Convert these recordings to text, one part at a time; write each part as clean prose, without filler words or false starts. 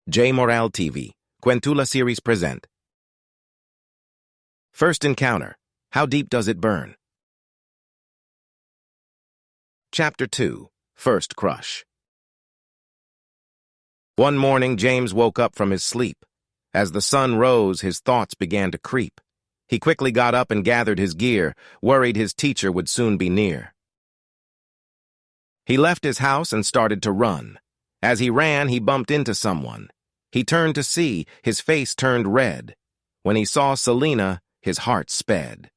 J Morale TV, Kwentula series present. First encounter. How deep does it burn? Chapter 2. First crush. One morning, James woke up from his sleep. As the sun rose, his thoughts began to creep. He quickly got up and gathered his gear, worried his teacher would soon be near. He left his house and started to run. As he ran, he bumped into someone. He turned to see, his face turned red. When he saw Selena, his heart sped.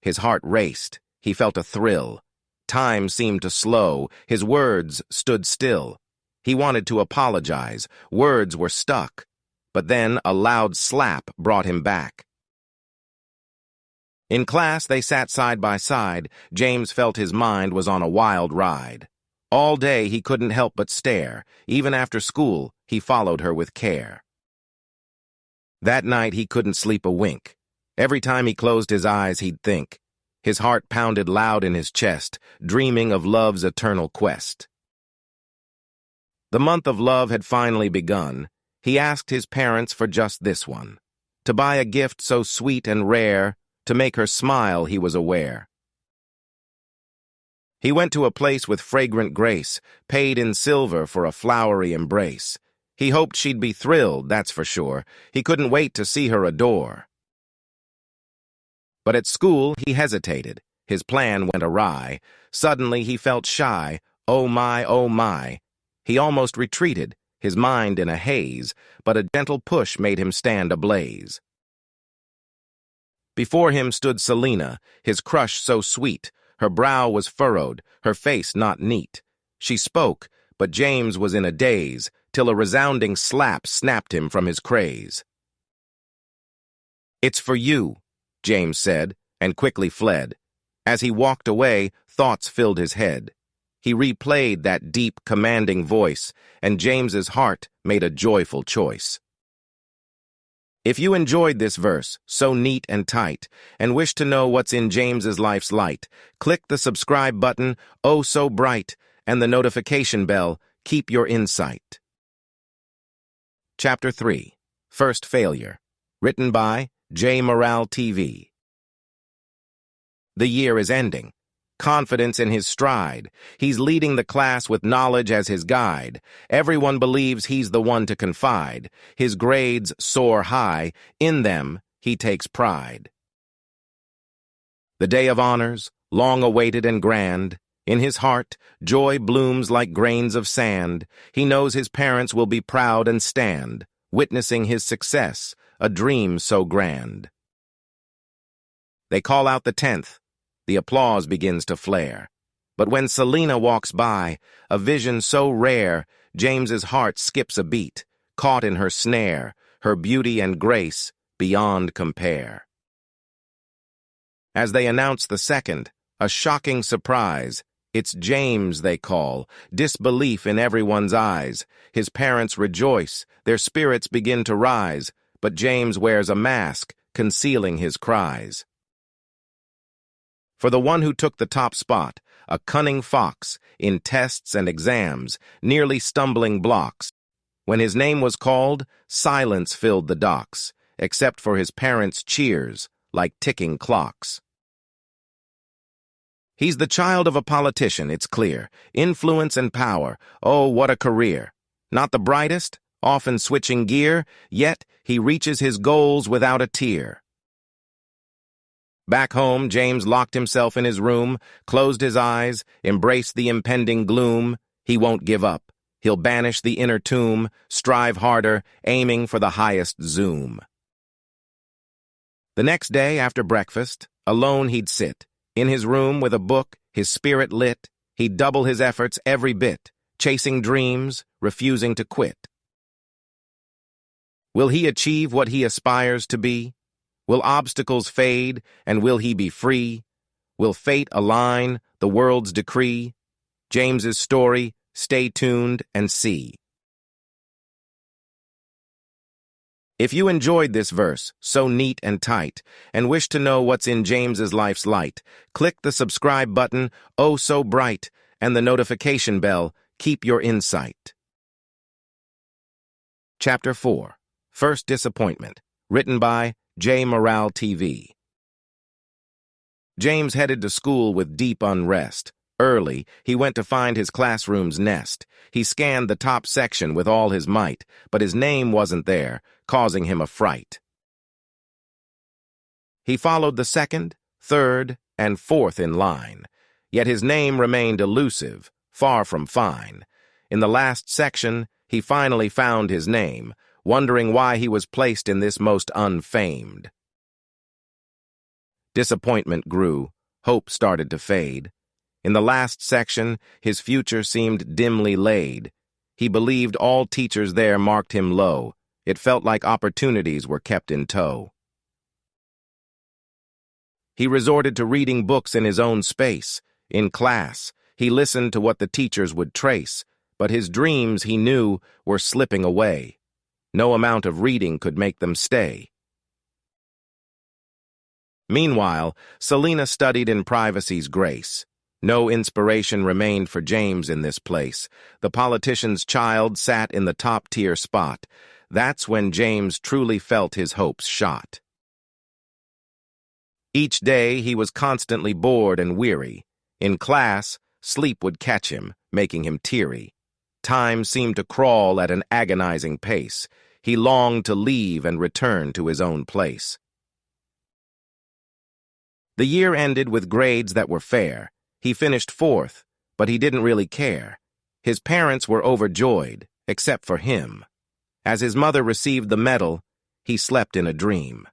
His heart raced. He felt a thrill. Time seemed to slow. His words stood still. He wanted to apologize. Words were stuck. But then a loud slap brought him back. In class, they sat side by side. James felt his mind was on a wild ride. All day he couldn't help but stare. Even after school, he followed her with care. That night he couldn't sleep a wink. Every time he closed his eyes, he'd think. His heart pounded loud in his chest, dreaming of love's eternal quest. The month of love had finally begun. He asked his parents for just this one. To buy a gift so sweet and rare, to make her smile, he was aware. He went to a place with fragrant grace, paid in silver for a flowery embrace. He hoped she'd be thrilled, that's for sure. He couldn't wait to see her adore. But at school, he hesitated. His plan went awry. Suddenly, he felt shy. Oh my, oh my. He almost retreated, his mind in a haze, but a gentle push made him stand ablaze. Before him stood Selena, his crush so sweet. Her brow was furrowed, her face not neat. She spoke, but James was in a daze, till a resounding slap snapped him from his craze. "It's for you," James said, and quickly fled. As he walked away, thoughts filled his head. He replayed that deep, commanding voice, and James's heart made a joyful choice. If you enjoyed this verse, so neat and tight, and wish to know what's in James's life's light, click the subscribe button, oh so bright, and the notification bell, keep your insight. Chapter 3. First Failure. Written by J Morale TV. The year is ending. Confidence in his stride. He's leading the class with knowledge as his guide. Everyone believes he's the one to confide. His grades soar high. In them, he takes pride. The day of honors, long awaited and grand. In his heart, joy blooms like grains of sand. He knows his parents will be proud and stand, witnessing his success, a dream so grand. They call out the 10th. The applause begins to flare. But when Selena walks by, a vision so rare, James's heart skips a beat, caught in her snare, her beauty and grace beyond compare. As they announce the second, a shocking surprise. It's James, they call, disbelief in everyone's eyes. His parents rejoice, their spirits begin to rise, but James wears a mask, concealing his cries. For the one who took the top spot, a cunning fox, in tests and exams, nearly stumbling blocks. When his name was called, silence filled the docks, except for his parents' cheers, like ticking clocks. He's the child of a politician, it's clear. Influence and power, oh, what a career. Not the brightest, often switching gear, yet he reaches his goals without a tear. Back home, James locked himself in his room, closed his eyes, embraced the impending gloom. He won't give up. He'll banish the inner tomb, strive harder, aiming for the highest zoom. The next day, after breakfast, alone he'd sit. In his room with a book, his spirit lit. He'd double his efforts every bit, chasing dreams, refusing to quit. Will he achieve what he aspires to be? Will obstacles fade, and will he be free? Will fate align, the world's decree? James's story, stay tuned and see. If you enjoyed this verse, so neat and tight, and wish to know what's in James's life's light, click the subscribe button, oh so bright, and the notification bell, keep your insight. Chapter 4. First Disappointment. Written by J. Morale TV. James headed to school with deep unrest. Early, he went to find his classroom's nest. He scanned the top section with all his might, but his name wasn't there, causing him a fright. He followed the second, third, and fourth in line, yet his name remained elusive, far from fine. In the last section, he finally found his name, wondering why he was placed in this most unfamed. Disappointment grew, hope started to fade. In the last section, his future seemed dimly laid. He believed all teachers there marked him low. It felt like opportunities were kept in tow. He resorted to reading books in his own space. In class, he listened to what the teachers would trace, but his dreams, he knew, were slipping away. No amount of reading could make them stay. Meanwhile, Selena studied in privacy's grace. No inspiration remained for James in this place. The politician's child sat in the top-tier spot. That's when James truly felt his hopes shot. Each day, he was constantly bored and weary. In class, sleep would catch him, making him teary. Time seemed to crawl at an agonizing pace. He longed to leave and return to his own place. The year ended with grades that were fair. He finished fourth, but he didn't really care. His parents were overjoyed, except for him. As his mother received the medal, he slept in a dream.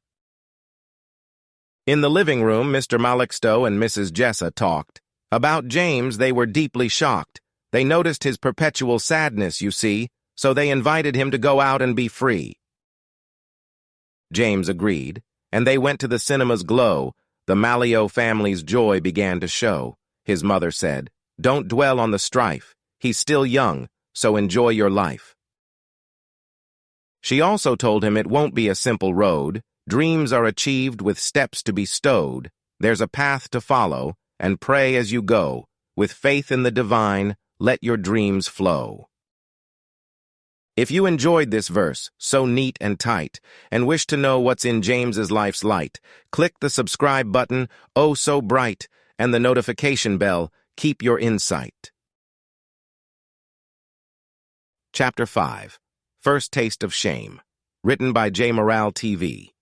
In the living room, Mr. Malikstow and Mrs. Jessa talked. About James, they were deeply shocked. They noticed his perpetual sadness, you see, so they invited him to go out and be free. James agreed, and they went to the cinema's glow. The Malio family's joy began to show. His mother said, "Don't dwell on the strife. He's still young, so enjoy your life." She also told him it won't be a simple road. Dreams are achieved with steps to be stowed. There's a path to follow, and pray as you go. With faith in the divine, let your dreams flow. If you enjoyed this verse, so neat and tight, and wish to know what's in James's life's light, click the subscribe button, oh so bright, and the notification bell, keep your insight. Chapter 5. First Taste of Shame. Written by J. Morale TV.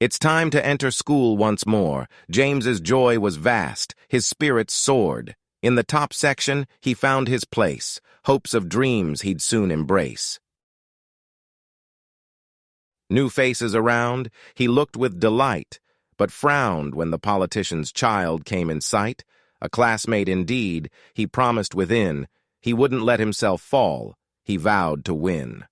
It's time to enter school once more. James's joy was vast, his spirits soared. In the top section, he found his place, hopes of dreams he'd soon embrace. New faces around, he looked with delight, but frowned when the politician's child came in sight. A classmate indeed, he promised within, he wouldn't let himself fall, he vowed to win.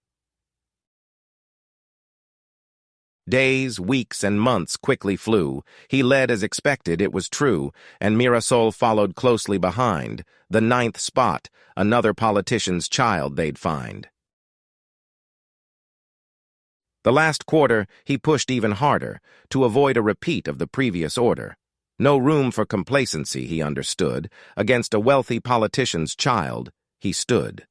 Days, weeks, and months quickly flew. He led as expected, it was true, and Mirasol followed closely behind. The 9th spot, another politician's child they'd find. The last quarter, he pushed even harder, to avoid a repeat of the previous order. No room for complacency, he understood. Against a wealthy politician's child, he stood.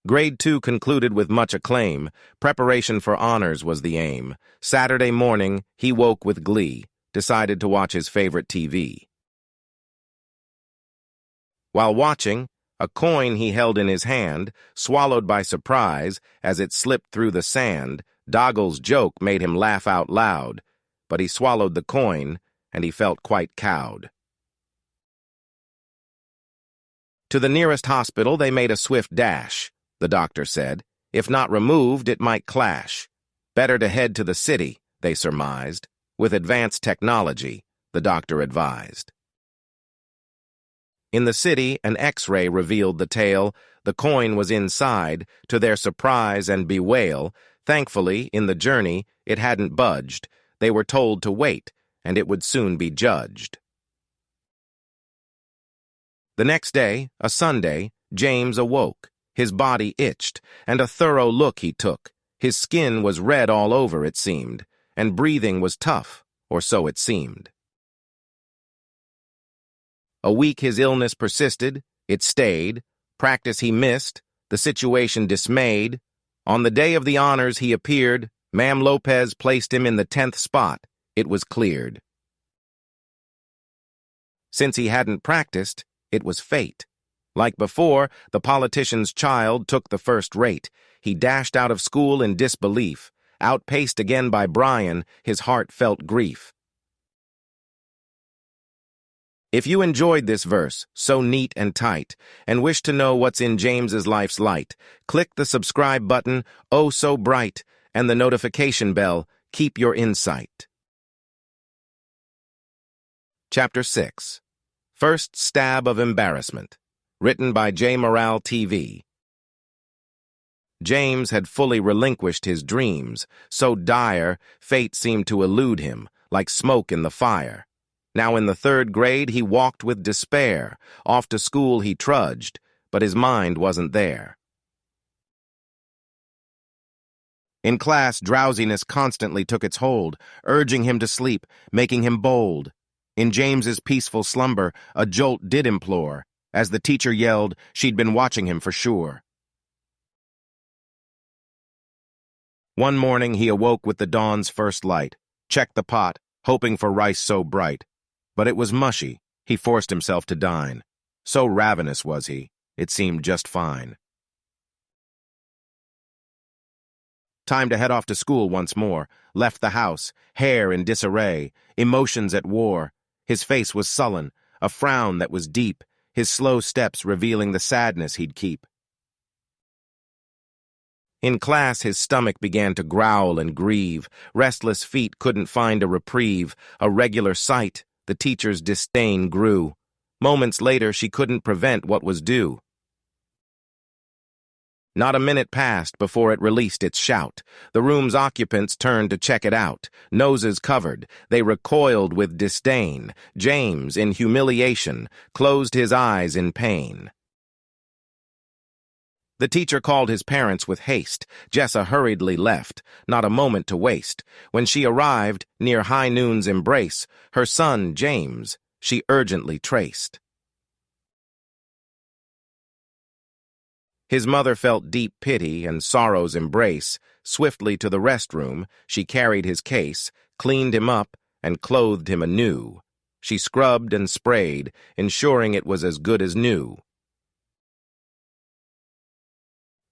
Grade 2 concluded with much acclaim. Preparation for honors was the aim. Saturday morning, he woke with glee, decided to watch his favorite TV. While watching, a coin he held in his hand, swallowed by surprise as it slipped through the sand. Doggle's joke made him laugh out loud, but he swallowed the coin, and he felt quite cowed. To the nearest hospital, they made a swift dash. The doctor said, if not removed, it might clash. Better to head to the city, they surmised. With advanced technology, the doctor advised. In the city, an X-ray revealed the tale. The coin was inside, to their surprise and bewail. Thankfully, in the journey, it hadn't budged. They were told to wait, and it would soon be judged. The next day, a Sunday, James awoke. His body itched, and a thorough look he took. His skin was red all over, it seemed, and breathing was tough, or so it seemed. A week his illness persisted, it stayed, practice he missed, the situation dismayed. On the day of the honors he appeared, Ma'am Lopez placed him in the 10th spot. It was cleared. Since he hadn't practiced, it was fate. Like before, the politician's child took the first rate. He dashed out of school in disbelief. Outpaced again by Brian, his heart felt grief. If you enjoyed this verse, so neat and tight, and wish to know what's in James's life's light, click the subscribe button, oh so bright, and the notification bell, keep your insight. Chapter 6. First Stab of Embarrassment. Written by J. Morale TV. James had fully relinquished his dreams, so dire, fate seemed to elude him, like smoke in the fire. Now in the 3rd grade he walked with despair. Off to school he trudged, but his mind wasn't there. In class, drowsiness constantly took its hold, urging him to sleep, making him bold. In James's peaceful slumber, a jolt did implore. As the teacher yelled, she'd been watching him for sure. One morning he awoke with the dawn's first light, checked the pot, hoping for rice so bright. But it was mushy. He forced himself to dine. So ravenous was he, it seemed just fine. Time to head off to school once more. Left the house, hair in disarray, emotions at war. His face was sullen, a frown that was deep, his slow steps revealing the sadness he'd keep. In class, his stomach began to growl and grieve. Restless feet couldn't find a reprieve, a regular sight. The teacher's disdain grew. Moments later, she couldn't prevent what was due. Not a minute passed before it released its shout. The room's occupants turned to check it out. Noses covered, they recoiled with disdain. James, in humiliation, closed his eyes in pain. The teacher called his parents with haste. Jessa hurriedly left, not a moment to waste. When she arrived, near high noon's embrace, her son, James, she urgently traced. His mother felt deep pity and sorrow's embrace. Swiftly to the restroom, she carried his case, cleaned him up, and clothed him anew. She scrubbed and sprayed, ensuring it was as good as new.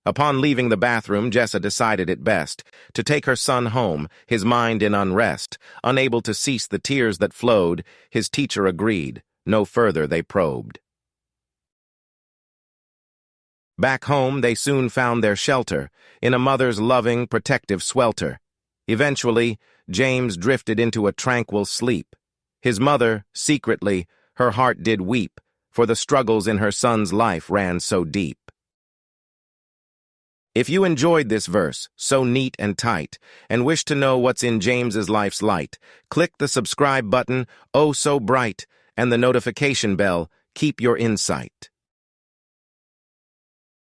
Upon leaving the bathroom, Jessa decided it best to take her son home, his mind in unrest. Unable to cease the tears that flowed, his teacher agreed. No further they probed. Back home, they soon found their shelter, in a mother's loving, protective swelter. Eventually, James drifted into a tranquil sleep. His mother, secretly, her heart did weep, for the struggles in her son's life ran so deep. If you enjoyed this verse, so neat and tight, and wish to know what's in James's life's light, click the subscribe button, oh so bright, and the notification bell, keep your insight.